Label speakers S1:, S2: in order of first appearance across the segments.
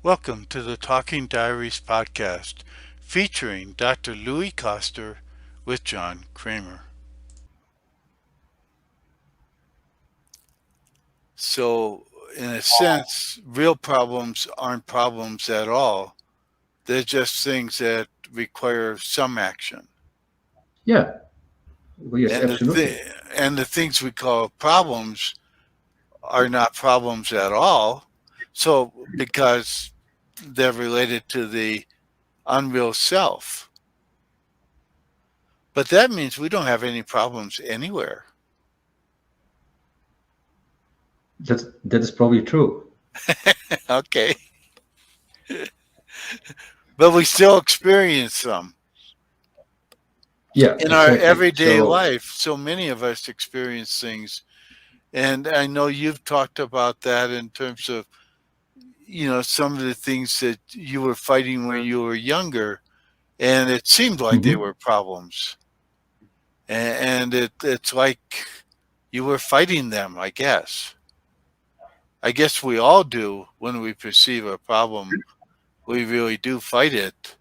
S1: Welcome to the Talking Diaries podcast featuring Dr. Louis Koster with John Kremer. So, in a sense, real problems aren't problems at all. They're just things that require some action.
S2: Yeah, well, yes,
S1: And the
S2: absolutely.
S1: and the things we call problems are not problems at all. So, because they're related to the unreal self. But that means we don't have any problems anywhere.
S2: That is probably true.
S1: Okay. But we still experience them
S2: Yeah,
S1: in our
S2: exactly.
S1: everyday
S2: So,
S1: life. So many of us experience things. And I know you've talked about that in terms of, some of the things that you were fighting when you were younger. And it seemed like they
S2: mhm.
S1: were problems. And it's like you were fighting them, I guess. I guess we all do when we perceive a problem. We really do fight it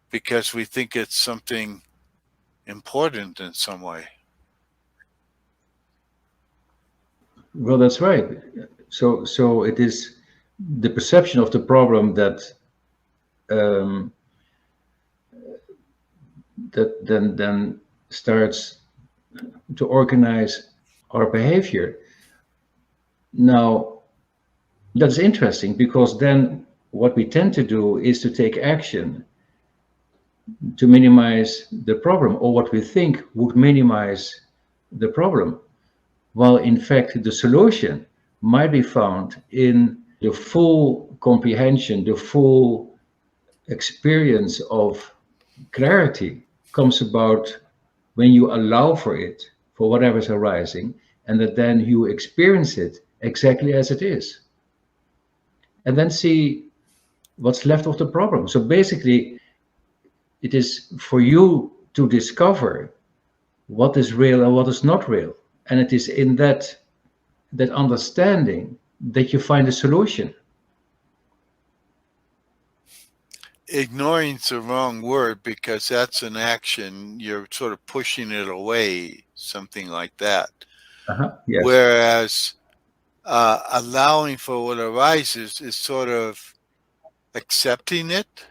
S1: because we think it's something important in some way.
S2: Well, that's right. So it is the perception of the problem um, that then starts to organize our behavior. Now, that's interesting because then what we tend to do is to take action to minimize the problem, or what we think would minimize the problem. While in fact the solution might be found in the full comprehension, the full experience of clarity comes about when you allow for it, for whatever's arising, and that then you experience it exactly as it is. And then see what's left of the problem. So basically, it is for you to discover what is real and what is not real. And it is in that understanding that you find a solution.
S1: Ignoring's the wrong word because that's an action. You're sort of pushing it away, something like that.
S2: Yes.
S1: Whereas allowing for what arises is sort of accepting it,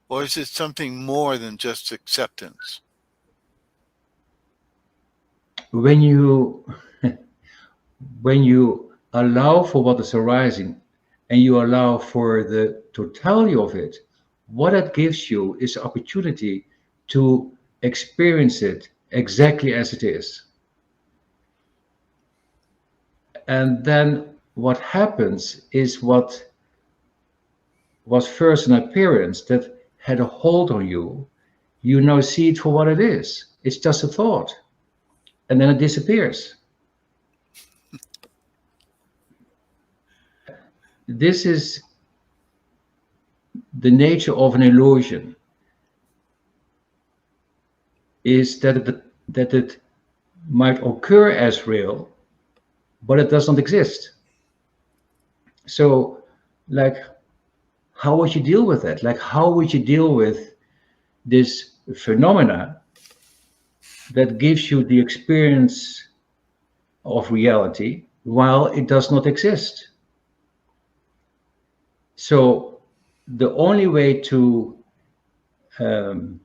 S1: or is it something more than just acceptance?
S2: When you when you allow for what is arising and you allow for the totality of it, what it gives you is opportunity to experience it exactly as it is. And then what happens is what was first an appearance that had a hold on you, you now see it for what it is. It's just a thought. And then it disappears. This is the nature of an illusion, is that it might occur as real, but it does not exist. So, like, how would you deal with that? Like, how would you deal with this phenomena that gives you the experience of reality while it does not exist? So, the only way to um,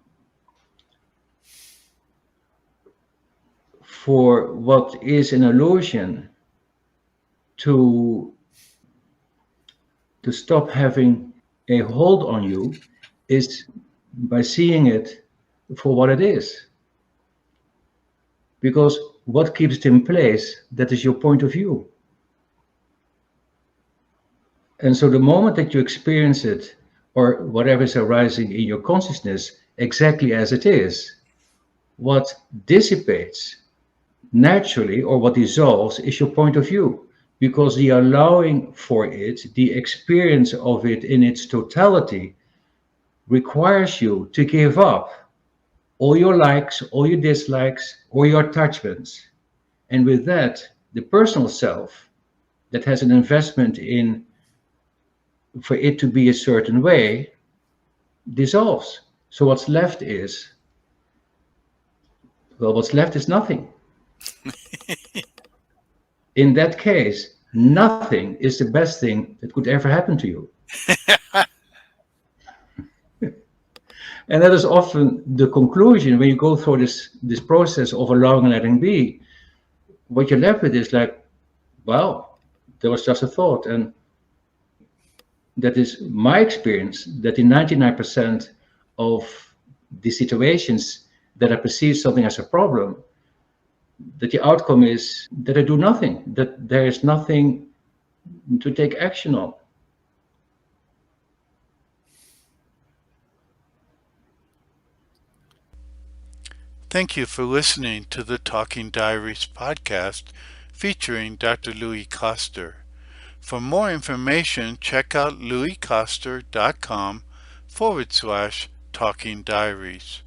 S2: for what is an illusion to stop having a hold on you is by seeing it for what it is. Because what keeps it in place, that is your point of view. And so the moment that you experience it, or whatever is arising in your consciousness exactly as it is, what dissipates naturally, or what dissolves, is your point of view. Because the allowing for it, the experience of it in its totality, requires you to give up all your likes, all your dislikes, or your attachments. And with that, the personal self that has an investment in for it to be a certain way dissolves. So what's left is, well, what's left is nothing. In that case, nothing is the best thing that could ever happen to you. And that is often the conclusion when you go through this process of allowing and letting be. What you're left with is like, wow, there was just a thought. And that is my experience, that in 99% of the situations that I perceive something as a problem, that the outcome is that I do nothing, that there is nothing to take action on.
S1: Thank you for listening to the Talking Diaries podcast featuring Dr. Louis Koster. For more information, check out louiskoster.com/Talking Diaries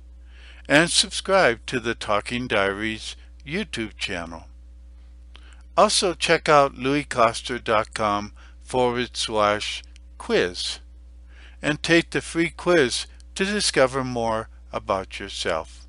S1: and subscribe to the Talking Diaries YouTube channel. Also, check out louiskoster.com/quiz and take the free quiz to discover more about yourself.